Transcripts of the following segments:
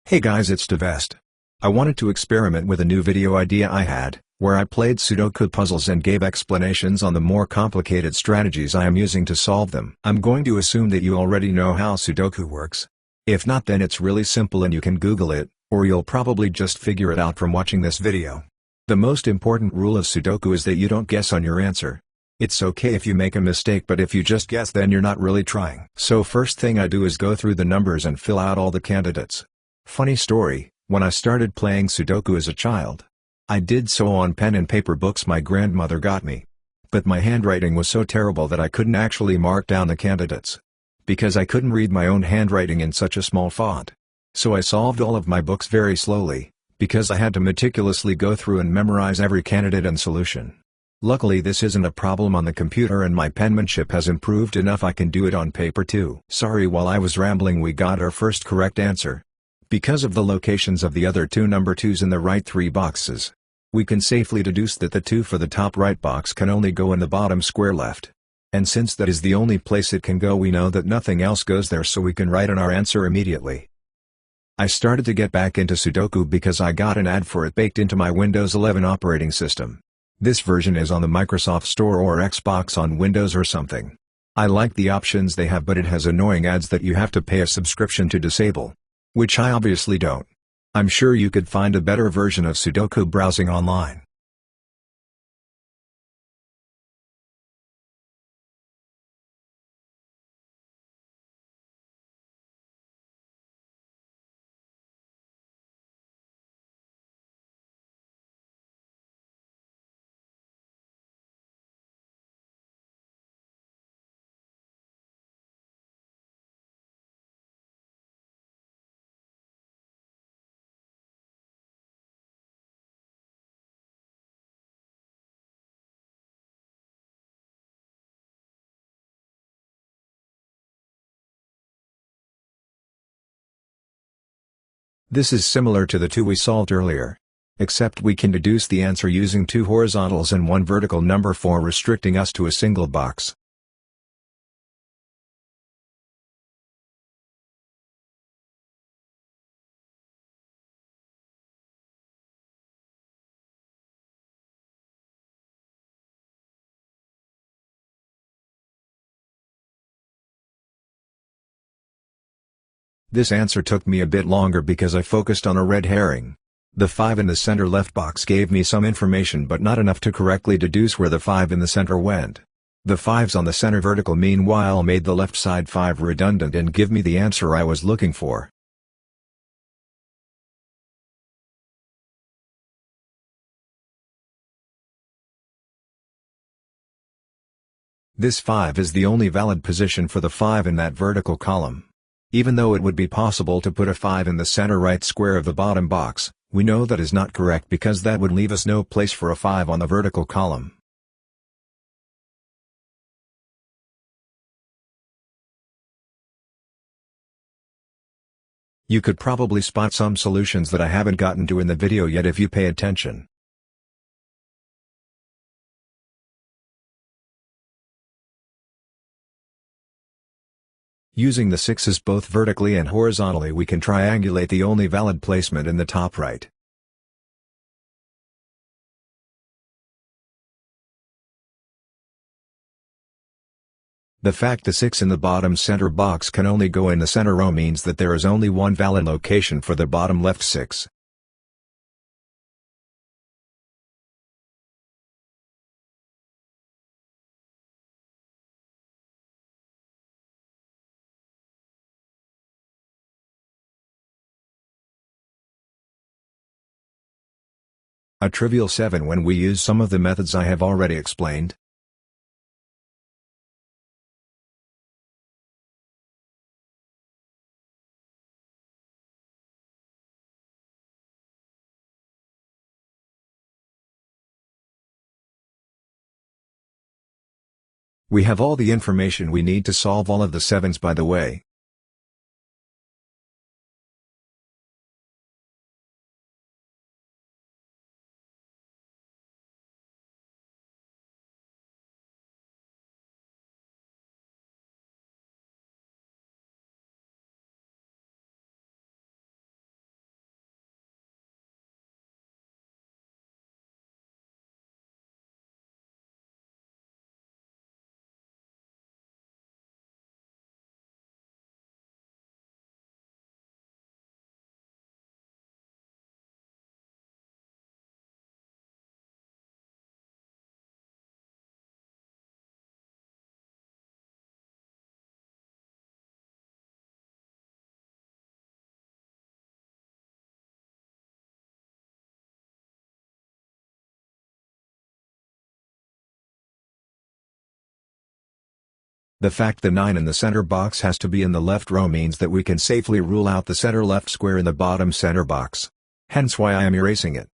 Hey guys, it's Devest. I wanted to experiment with a new video idea I had, where I played Sudoku puzzles and gave explanations on the more complicated strategies I am using to solve them. I'm going to assume that you already know how Sudoku works. If not, then it's really simple and you can Google it, or you'll probably just figure it out from watching this video. The most important rule of Sudoku is that you don't guess on your answer. It's okay if you make a mistake, but if you just guess, then you're not really trying. So first thing I do is go through the numbers and fill out all the candidates. Funny story, when I started playing Sudoku as a child, I did so on pen and paper books my grandmother got me. But my handwriting was so terrible that I couldn't actually mark down the candidates, because I couldn't read my own handwriting in such a small font. So I solved all of my books very slowly, because I had to meticulously go through and memorize every candidate and solution. Luckily this isn't a problem on the computer and my penmanship has improved enough I can do it on paper too. Sorry, while I was rambling, we got our first correct answer. Because of the locations of the other two number 2s in the right 3 boxes, we can safely deduce that the 2 for the top right box can only go in the bottom square left. And since that is the only place it can go, we know that nothing else goes there, so we can write in our answer immediately. I started to get back into Sudoku because I got an ad for it baked into my Windows 11 operating system. This version is on the Microsoft Store or Xbox on Windows or something. I like the options they have, but it has annoying ads that you have to pay a subscription to disable. Which I obviously don't. I'm sure you could find a better version of Sudoku browsing online. This is similar to the 2 we solved earlier, except we can deduce the answer using 2 horizontals and 1 vertical, number 4 restricting us to a single box. This answer took me a bit longer because I focused on a red herring. The 5 in the center left box gave me some information, but not enough to correctly deduce where the 5 in the center went. The 5s on the center vertical meanwhile made the left side 5 redundant and give me the answer I was looking for. This 5 is the only valid position for the 5 in that vertical column. Even though it would be possible to put a 5 in the center right square of the bottom box, we know that is not correct because that would leave us no place for a 5 on the vertical column. You could probably spot some solutions that I haven't gotten to in the video yet if you pay attention. Using the 6s both vertically and horizontally, we can triangulate the only valid placement in the top right. The fact the 6 in the bottom center box can only go in the center row means that there is only one valid location for the bottom left 6. A trivial 7 when we use some of the methods I have already explained. We have all the information we need to solve all of the 7s, by the way. The fact the 9 in the center box has to be in the left row means that we can safely rule out the center left square in the bottom center box. Hence why I am erasing it.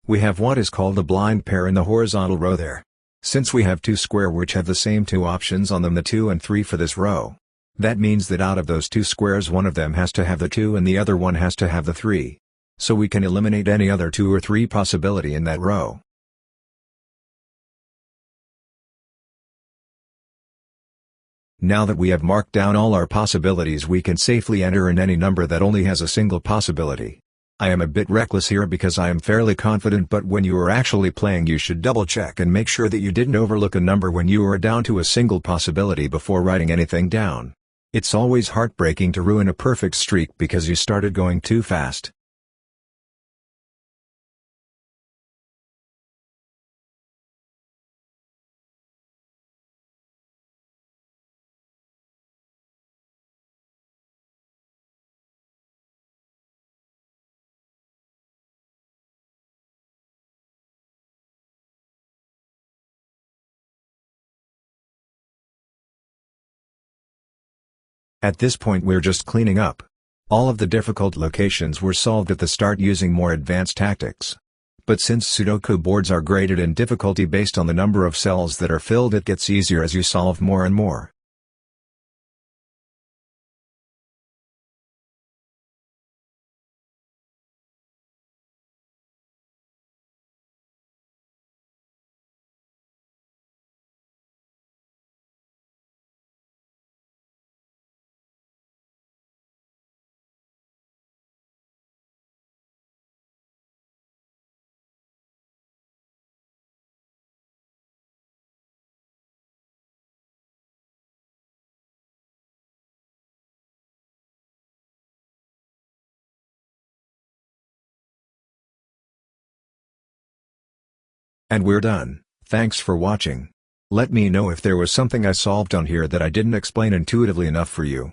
We have what is called a blind pair in the horizontal row there. Since we have two square which have the same two options on them, the 2 and 3 for this row, that means that out of those two squares one of them has to have the 2 and the other one has to have the 3. So we can eliminate any other 2 or 3 possibility in that row. Now that we have marked down all our possibilities, we can safely enter in any number that only has a single possibility. I am a bit reckless here because I am fairly confident, but when you are actually playing you should double check and make sure that you didn't overlook a number when you are down to a single possibility before writing anything down. It's always heartbreaking to ruin a perfect streak because you started going too fast. At this point we're just cleaning up. All of the difficult locations were solved at the start using more advanced tactics. But since Sudoku boards are graded in difficulty based on the number of cells that are filled, it gets easier as you solve more and more. And we're done. Thanks for watching. Let me know if there was something I solved on here that I didn't explain intuitively enough for you.